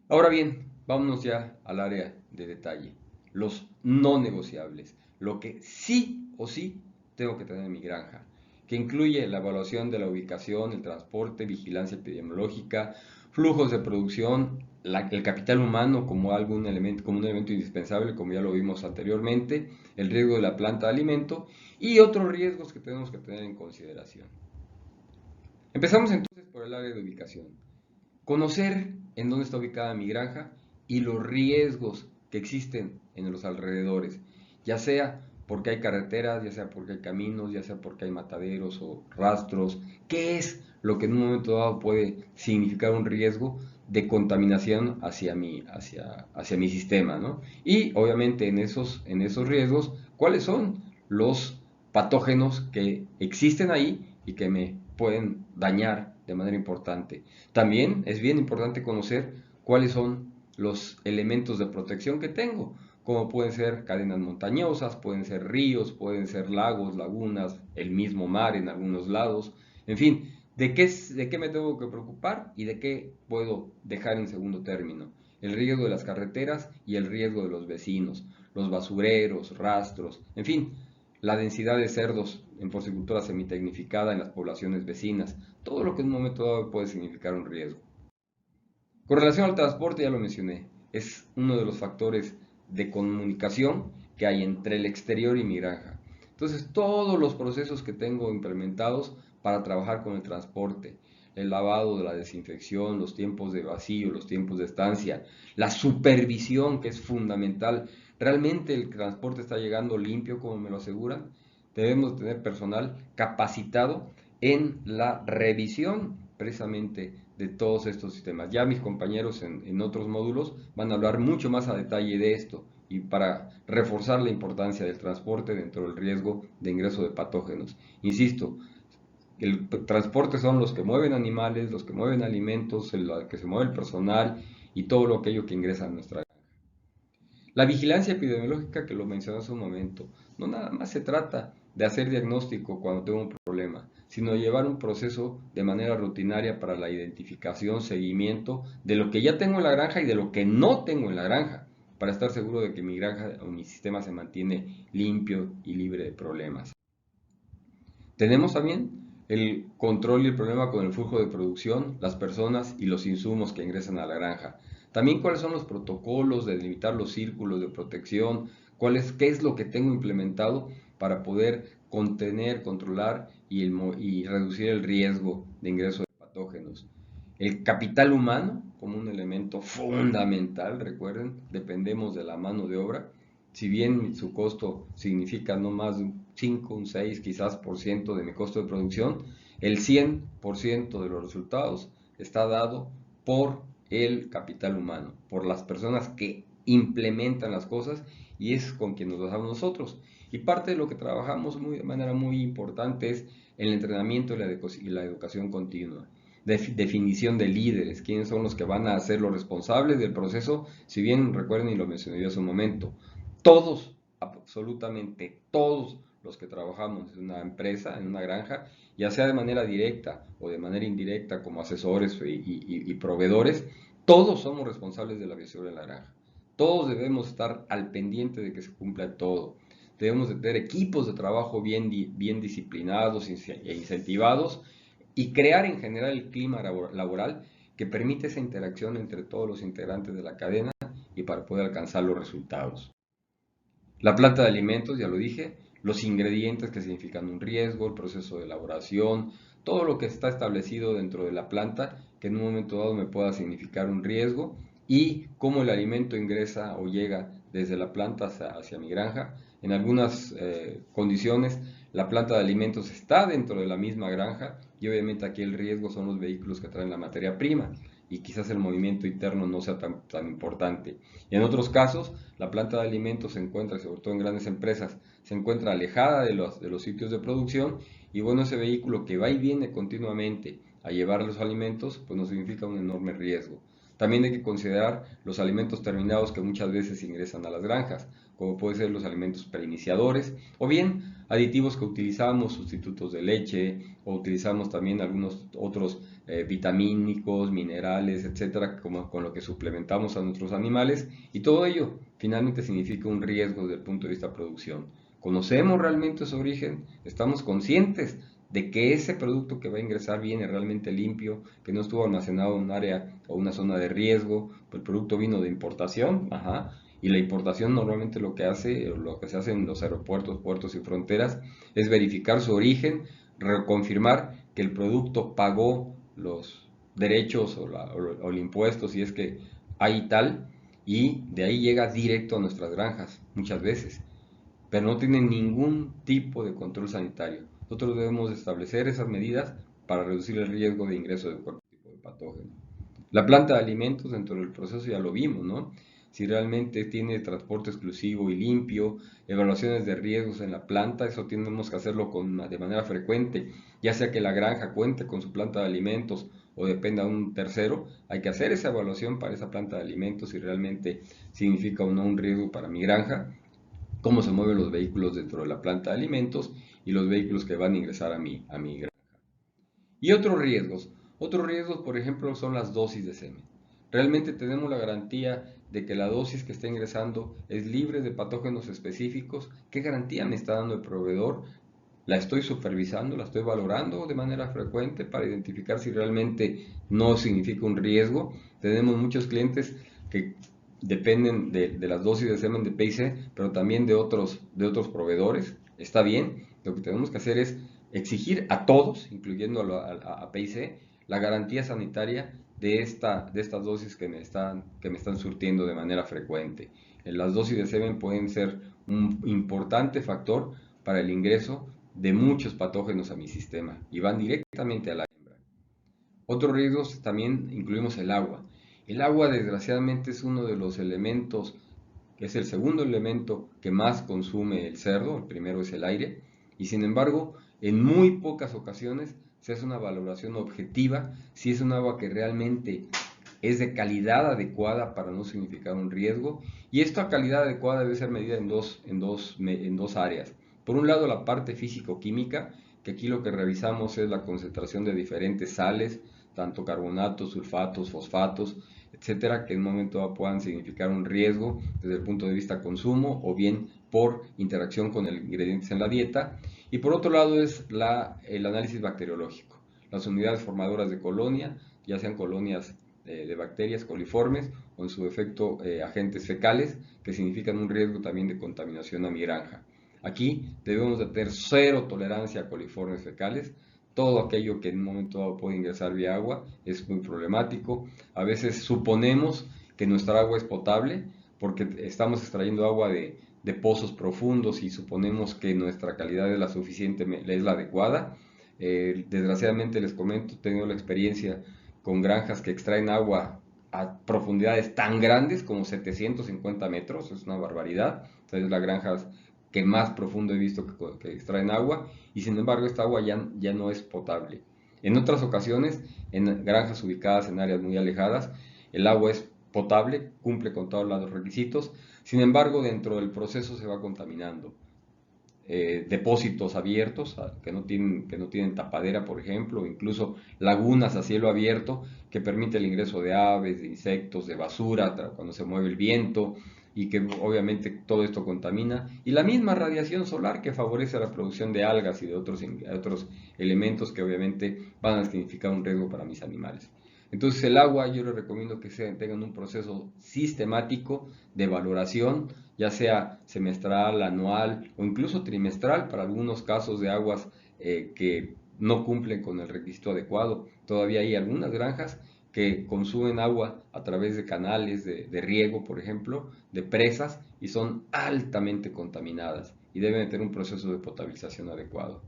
Ahora bien, vámonos ya al área de detalle. Los no negociables. Lo que sí o sí tengo que tener en mi granja. Que incluye la evaluación de la ubicación, el transporte, vigilancia epidemiológica, flujos de producción, el capital humano como como un elemento indispensable, como ya lo vimos anteriormente, el riesgo de la planta de alimento y otros riesgos que tenemos que tener en consideración. Empezamos entonces por el área de ubicación. Conocer en dónde está ubicada mi granja y los riesgos que existen en los alrededores, ya sea porque hay carreteras, ya sea porque hay caminos, ya sea porque hay mataderos o rastros. ¿Qué es lo que en un momento dado puede significar un riesgo de contaminación hacia mi sistema, ¿no? Y obviamente en esos riesgos, ¿cuáles son los patógenos que existen ahí y que me pueden dañar de manera importante? También es bien importante conocer cuáles son los elementos de protección que tengo, como pueden ser cadenas montañosas, pueden ser ríos, pueden ser lagos, lagunas, el mismo mar en algunos lados, en fin, de qué me tengo que preocupar y de qué puedo dejar en segundo término. El riesgo de las carreteras y el riesgo de los vecinos, los basureros, rastros, en fin, la densidad de cerdos en porcicultura semitecnificada en las poblaciones vecinas, todo lo que en un momento dado puede significar un riesgo. Con relación al transporte, ya lo mencioné, es uno de los factores de comunicación que hay entre el exterior y mi granja. Entonces, todos los procesos que tengo implementados para trabajar con el transporte, el lavado de la desinfección, los tiempos de vacío, los tiempos de estancia, la supervisión que es fundamental. ¿Realmente el transporte está llegando limpio como me lo aseguran? Debemos tener personal capacitado en la revisión precisamente de todos estos sistemas. Ya mis compañeros en otros módulos van a hablar mucho más a detalle de esto y para reforzar la importancia del transporte dentro del riesgo de ingreso de patógenos. Insisto, el transporte son los que mueven animales, los que mueven alimentos, el que se mueve el personal y todo lo aquello que ingresa a nuestra. La vigilancia epidemiológica que lo mencioné hace un momento, no nada más se trata de hacer diagnóstico cuando tengo un problema, sino llevar un proceso de manera rutinaria para la identificación, seguimiento de lo que ya tengo en la granja y de lo que no tengo en la granja, para estar seguro de que mi granja o mi sistema se mantiene limpio y libre de problemas. Tenemos también el control y el problema con el flujo de producción, las personas y los insumos que ingresan a la granja. También cuáles son los protocolos de delimitar los círculos de protección, qué es lo que tengo implementado para poder contener, controlar y reducir el riesgo de ingreso de patógenos. El capital humano como un elemento fundamental, recuerden, dependemos de la mano de obra. Si bien su costo significa no más de un 5, un 6 quizás por ciento de mi costo de producción, el 100% de los resultados está dado por el capital humano, por las personas que implementan las cosas y es con quien nos basamos nosotros. Y parte de lo que trabajamos de manera muy importante es el entrenamiento y la educación continua. Definición de líderes, quiénes son los que van a ser los responsables del proceso, si bien recuerden y lo mencioné yo hace un momento, todos, absolutamente todos los que trabajamos en una empresa, en una granja, ya sea de manera directa o de manera indirecta como asesores y proveedores, todos somos responsables de la bioseguridad en la granja. Todos debemos estar al pendiente de que se cumpla todo. Debemos de tener equipos de trabajo bien disciplinados e incentivados y crear en general el clima laboral que permite esa interacción entre todos los integrantes de la cadena y para poder alcanzar los resultados. La planta de alimentos, ya lo dije, los ingredientes que significan un riesgo, el proceso de elaboración, todo lo que está establecido dentro de la planta que en un momento dado me pueda significar un riesgo y cómo el alimento ingresa o llega desde la planta hacia mi granja. En algunas condiciones la planta de alimentos está dentro de la misma granja y obviamente aquí el riesgo son los vehículos que traen la materia prima y quizás el movimiento interno no sea tan importante. Y en otros casos, la planta de alimentos se encuentra, sobre todo en grandes empresas, se encuentra alejada de los sitios de producción y bueno, ese vehículo que va y viene continuamente a llevar los alimentos, pues nos significa un enorme riesgo. También hay que considerar los alimentos terminados que muchas veces ingresan a las granjas, como pueden ser los alimentos preiniciadores o bien aditivos que utilizamos, sustitutos de leche, o utilizamos también algunos otros vitamínicos, minerales, etcétera, como con lo que suplementamos a nuestros animales, y todo ello finalmente significa un riesgo desde el punto de vista de producción. ¿Conocemos realmente su origen? ¿Estamos conscientes de que ese producto que va a ingresar viene realmente limpio, que no estuvo almacenado en un área o una zona de riesgo? El producto vino de importación, ajá, y la importación normalmente lo que hace, o lo que se hace en los aeropuertos, puertos y fronteras, es verificar su origen, reconfirmar que el producto pagó los derechos o el impuesto, si es que hay tal, y de ahí llega directo a nuestras granjas, muchas veces, pero no tienen ningún tipo de control sanitario. Nosotros debemos establecer esas medidas para reducir el riesgo de ingreso de cualquier tipo de patógeno. La planta de alimentos dentro del proceso ya lo vimos, ¿no? Si realmente tiene transporte exclusivo y limpio, evaluaciones de riesgos en la planta, eso tenemos que hacerlo de manera frecuente, ya sea que la granja cuente con su planta de alimentos o dependa de un tercero, hay que hacer esa evaluación para esa planta de alimentos si realmente significa o no un riesgo para mi granja, cómo se mueven los vehículos dentro de la planta de alimentos y los vehículos que van a ingresar a mi granja. Y otros riesgos, por ejemplo, son las dosis de semen. Realmente tenemos la garantía de que la dosis que está ingresando es libre de patógenos específicos. ¿Qué garantía me está dando el proveedor? La estoy supervisando, la estoy valorando de manera frecuente para identificar si realmente no significa un riesgo. Tenemos muchos clientes que dependen de las dosis de semen de PIC, pero también de otros proveedores. Está bien, lo que tenemos que hacer es exigir a todos, incluyendo a PIC, la garantía sanitaria de estas dosis que me están surtiendo de manera frecuente. Las dosis de semen pueden ser un importante factor para el ingreso de muchos patógenos a mi sistema y van directamente a la hembra. Otros riesgos también incluimos el agua. El agua, desgraciadamente, es uno de los elementos, que es el segundo elemento que más consume el cerdo. El primero es el aire, y sin embargo en muy pocas ocasiones se hace una valoración objetiva si es un agua que realmente es de calidad adecuada para no significar un riesgo, y esta calidad adecuada debe ser medida en dos áreas. Por un lado, la parte físico-química, que aquí lo que revisamos es la concentración de diferentes sales, tanto carbonatos, sulfatos, fosfatos, etcétera, que en un momento dado puedan significar un riesgo desde el punto de vista consumo o bien por interacción con los ingredientes en la dieta. Y por otro lado es el análisis bacteriológico, las unidades formadoras de colonia, ya sean colonias de bacterias coliformes o en su defecto agentes fecales, que significan un riesgo también de contaminación a mi granja. Aquí debemos de tener cero tolerancia a coliformes fecales. Todo aquello que en un momento dado puede ingresar vía agua es muy problemático. A veces suponemos que nuestra agua es potable porque estamos extrayendo agua de pozos profundos y suponemos que nuestra calidad es la suficiente, es la adecuada. Desgraciadamente les comento, he tenido la experiencia con granjas que extraen agua a profundidades tan grandes como 750 metros, es una barbaridad. Es la granja que más profundo he visto que extraen agua, y sin embargo esta agua ya no es potable. En otras ocasiones, en granjas ubicadas en áreas muy alejadas, el agua es potable, cumple con todos los requisitos, sin embargo dentro del proceso se va contaminando. Depósitos abiertos que no tienen tapadera, por ejemplo, o incluso lagunas a cielo abierto que permite el ingreso de aves, de insectos, de basura cuando se mueve el viento, y que obviamente todo esto contamina, y la misma radiación solar que favorece la producción de algas y de otros elementos que obviamente van a significar un riesgo para mis animales. Entonces el agua yo les recomiendo que tengan un proceso sistemático de valoración, ya sea semestral, anual o incluso trimestral para algunos casos de aguas que no cumplen con el requisito adecuado. Todavía hay algunas granjas que consumen agua a través de canales de riego, por ejemplo, de presas, y son altamente contaminadas y deben tener un proceso de potabilización adecuado.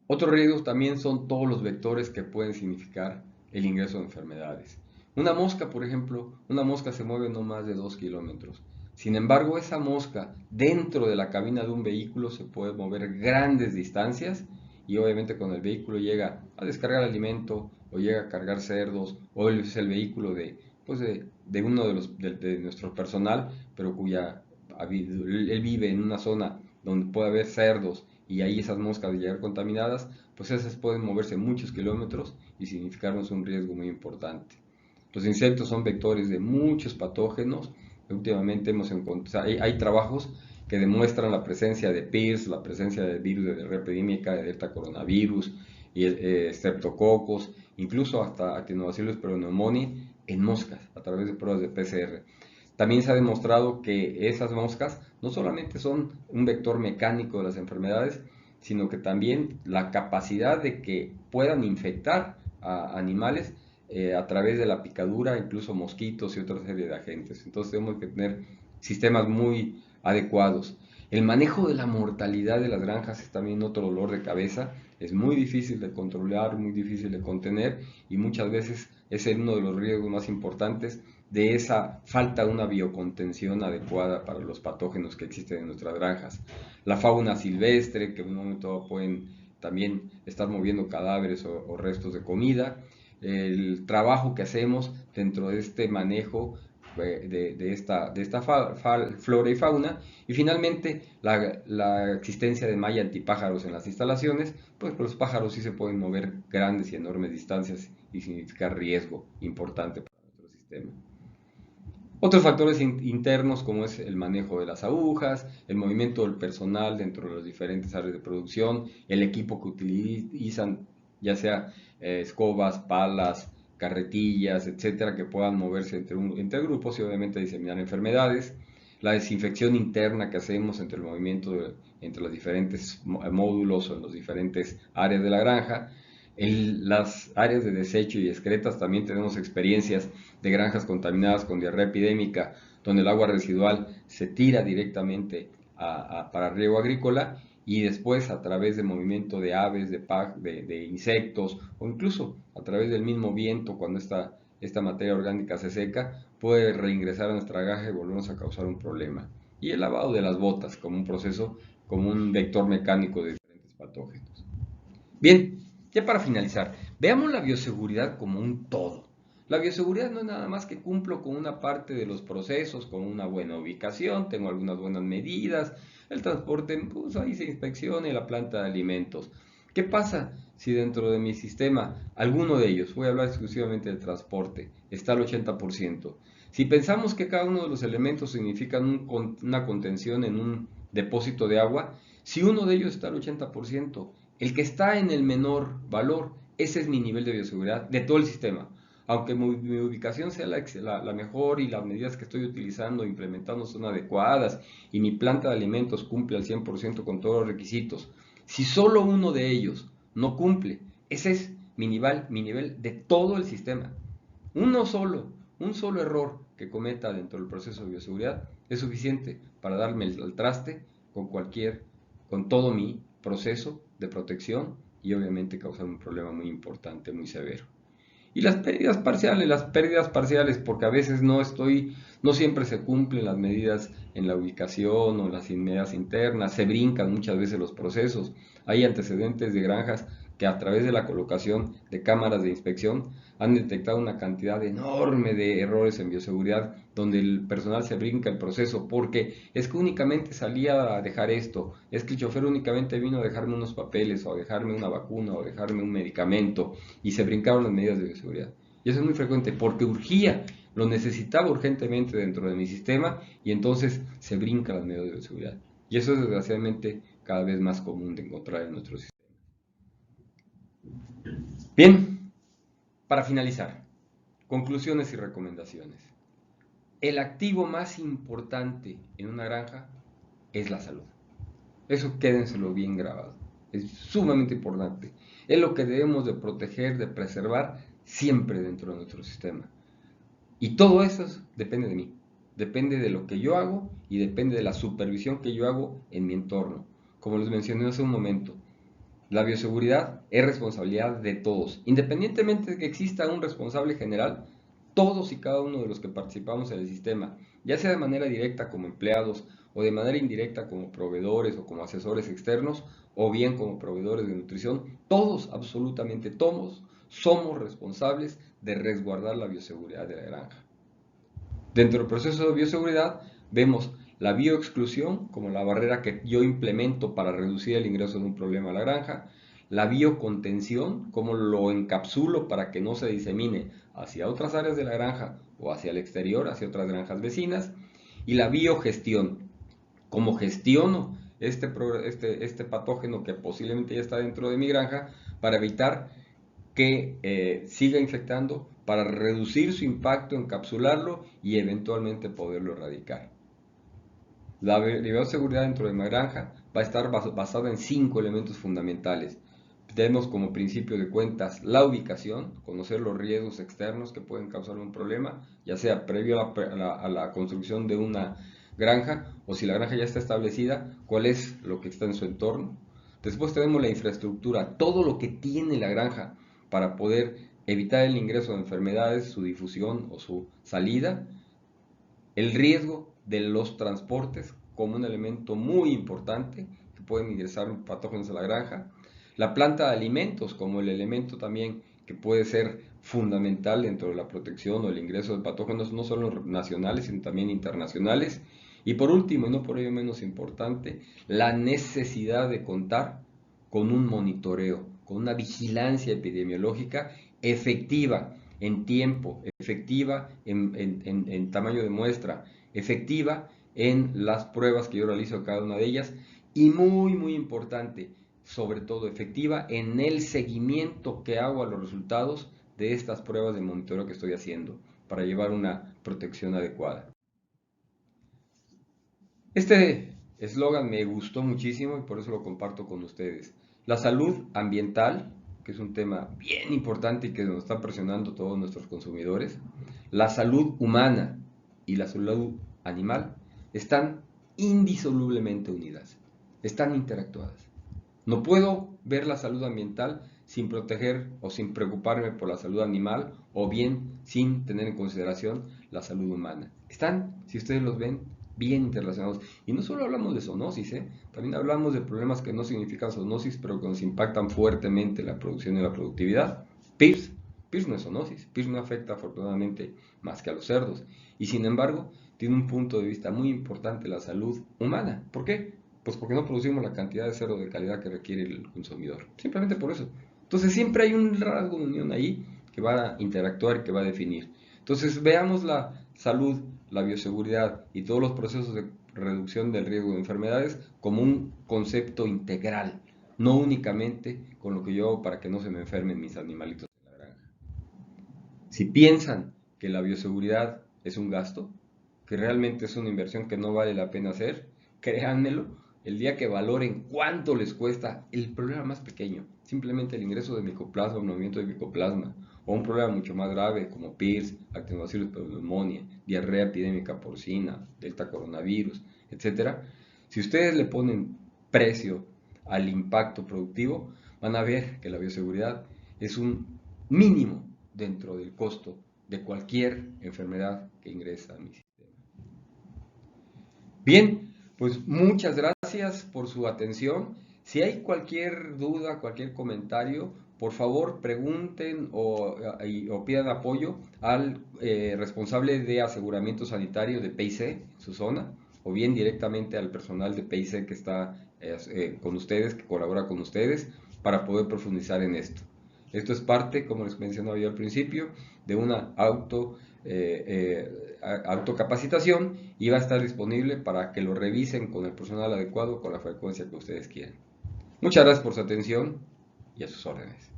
Otros riesgos también son todos los vectores que pueden significar el ingreso de enfermedades. Una mosca, por ejemplo, una mosca se mueve no más de 2 kilómetros. Sin embargo, esa mosca dentro de la cabina de un vehículo se puede mover grandes distancias, y obviamente cuando el vehículo llega a descargar alimento, o llega a cargar cerdos, o él es el vehículo pues de uno de nuestro personal, pero él vive en una zona donde puede haber cerdos y ahí esas moscas de llegar contaminadas, pues esas pueden moverse muchos kilómetros y significarnos un riesgo muy importante. Los insectos son vectores de muchos patógenos. Últimamente hemos encontrado, hay trabajos que demuestran la presencia de PIRS, la presencia de virus de diarrea epidémica, de delta coronavirus, y streptococos, incluso hasta actinobacillus pneumoniae en moscas a través de pruebas de PCR. También se ha demostrado que esas moscas no solamente son un vector mecánico de las enfermedades, sino que también la capacidad de que puedan infectar a animales a través de la picadura, incluso mosquitos y otra serie de agentes. Entonces tenemos que tener sistemas muy adecuados. El manejo de la mortalidad de las granjas es también otro dolor de cabeza. Es muy difícil de controlar, muy difícil de contener y muchas veces es uno de los riesgos más importantes de esa falta de una biocontención adecuada para los patógenos que existen en nuestras granjas. La fauna silvestre, que en un momento pueden también estar moviendo cadáveres o restos de comida, el trabajo que hacemos dentro de este manejo de esta flora y fauna, y finalmente la existencia de malla antipájaros en las instalaciones, pues los pájaros sí se pueden mover grandes y enormes distancias y significar riesgo importante para nuestro sistema. Otros factores internos como es el manejo de las agujas, el movimiento del personal dentro de las diferentes áreas de producción, el equipo que utilizan, ya sea escobas, palas, carretillas, etcétera, que puedan moverse entre grupos y obviamente diseminar enfermedades, la desinfección interna que hacemos entre el movimiento entre los diferentes módulos o en las diferentes áreas de la granja. En las áreas de desecho y excretas también tenemos experiencias de granjas contaminadas con diarrea epidémica, donde el agua residual se tira directamente para riego agrícola y después a través del movimiento de aves, de insectos o incluso a través del mismo viento cuando esta materia orgánica se seca, puede reingresar a nuestra granja y volvernos a causar un problema. Y el lavado de las botas como un proceso, como un vector mecánico de diferentes patógenos. Bien, ya para finalizar, veamos la bioseguridad como un todo. La bioseguridad no es nada más que cumplo con una parte de los procesos, con una buena ubicación, tengo algunas buenas medidas, el transporte, pues ahí se inspecciona y la planta de alimentos. ¿Qué pasa si dentro de mi sistema, alguno de ellos, voy a hablar exclusivamente del transporte, está al 80%? Si pensamos que cada uno de los elementos significa una contención en un depósito de agua, si uno de ellos está al 80%, el que está en el menor valor, ese es mi nivel de bioseguridad de todo el sistema. Aunque mi ubicación sea la mejor y las medidas que estoy utilizando e implementando son adecuadas y mi planta de alimentos cumple al 100% con todos los requisitos, si solo uno de ellos no cumple, ese es mi nivel de todo el sistema. Un solo error que cometa dentro del proceso de bioseguridad es suficiente para darme el traste con todo mi proceso de protección y obviamente causar un problema muy importante, muy severo. Y las pérdidas parciales, porque a veces no siempre se cumplen las medidas en la ubicación o las medidas internas, se brincan muchas veces los procesos. Hay antecedentes de granjas que a través de la colocación de cámaras de inspección han detectado una cantidad enorme de errores en bioseguridad donde el personal se brinca el proceso porque es que únicamente salía a dejar esto, es que el chofer únicamente vino a dejarme unos papeles o a dejarme una vacuna o a dejarme un medicamento y se brincaron las medidas de bioseguridad. Y eso es muy frecuente porque lo necesitaba urgentemente dentro de mi sistema y entonces se brincan las medidas de bioseguridad. Y eso es desgraciadamente cada vez más común de encontrar en nuestro sistema. Bien, para finalizar, conclusiones y recomendaciones. El activo más importante en una granja es la salud. Eso quédenselo bien grabado. Es sumamente importante. Es lo que debemos de proteger, de preservar siempre dentro de nuestro sistema. Y todo eso depende de mí. Depende de lo que yo hago y depende de la supervisión que yo hago en mi entorno. Como les mencioné hace un momento, la bioseguridad es responsabilidad de todos. Independientemente de que exista un responsable general, todos y cada uno de los que participamos en el sistema, ya sea de manera directa como empleados o de manera indirecta como proveedores o como asesores externos o bien como proveedores de nutrición, todos, absolutamente todos, somos responsables de resguardar la bioseguridad de la granja. Dentro del proceso de bioseguridad vemos la bioexclusión como la barrera que yo implemento para reducir el ingreso de un problema a la granja, la biocontención, como lo encapsulo para que no se disemine hacia otras áreas de la granja o hacia el exterior, hacia otras granjas vecinas, y la biogestión, como gestiono este patógeno que posiblemente ya está dentro de mi granja para evitar que siga infectando, para reducir su impacto, encapsularlo y eventualmente poderlo erradicar. La bioseguridad dentro de mi granja va a estar basada en 5 elementos fundamentales. Tenemos como principio de cuentas la ubicación, conocer los riesgos externos que pueden causar un problema, ya sea previo a la construcción de una granja o si la granja ya está establecida, cuál es lo que está en su entorno. Después tenemos la infraestructura, todo lo que tiene la granja para poder evitar el ingreso de enfermedades, su difusión o su salida. El riesgo de los transportes como un elemento muy importante que pueden ingresar patógenos a la granja. La planta de alimentos como el elemento también que puede ser fundamental dentro de la protección o el ingreso de patógenos no solo nacionales sino también internacionales. Y por último, y no por ello menos importante, la necesidad de contar con un monitoreo, con una vigilancia epidemiológica efectiva en tiempo, efectiva en tamaño de muestra, efectiva en las pruebas que yo realizo cada una de ellas y muy importante, sobre todo efectiva en el seguimiento que hago a los resultados de estas pruebas de monitoreo que estoy haciendo para llevar una protección adecuada. Este eslogan me gustó muchísimo y por eso lo comparto con ustedes. La salud ambiental, que es un tema bien importante y que nos está presionando todos nuestros consumidores, la salud humana y la salud animal están indisolublemente unidas, están interactuadas. No puedo ver la salud ambiental sin proteger o sin preocuparme por la salud animal o bien sin tener en consideración la salud humana. Están, si ustedes los ven, bien interrelacionados. Y no solo hablamos de zoonosis, también hablamos de problemas que no significan zoonosis, pero que nos impactan fuertemente la producción y la productividad. PIRS no es zoonosis, PIRS no afecta afortunadamente más que a los cerdos. Y sin embargo, tiene un punto de vista muy importante la salud humana. ¿Por qué? Pues porque no producimos la cantidad de cerdo de calidad que requiere el consumidor. Simplemente por eso. Entonces siempre hay un rasgo de unión ahí que va a interactuar y que va a definir. Entonces veamos la salud, la bioseguridad y todos los procesos de reducción del riesgo de enfermedades como un concepto integral, no únicamente con lo que yo hago para que no se me enfermen mis animalitos en la granja. Si piensan que la bioseguridad es un gasto, que realmente es una inversión que no vale la pena hacer, créanmelo, el día que valoren cuánto les cuesta el problema más pequeño, simplemente el ingreso de micoplasma, el movimiento de micoplasma, o un problema mucho más grave como PIRS, actinobacillus pneumoniae, diarrea epidémica porcina, delta coronavirus, etc. Si ustedes le ponen precio al impacto productivo, van a ver que la bioseguridad es un mínimo dentro del costo de cualquier enfermedad que ingresa a mi sistema. Bien, pues muchas gracias por su atención. Si hay cualquier duda, cualquier comentario, por favor pregunten o pidan apoyo al responsable de aseguramiento sanitario de PIC en su zona, o bien directamente al personal de PIC que está con ustedes, que colabora con ustedes, para poder profundizar en esto. Esto es parte, como les mencionaba yo al principio, de una autocapacitación y va a estar disponible para que lo revisen con el personal adecuado con la frecuencia que ustedes quieran. Muchas gracias por su atención y a sus órdenes.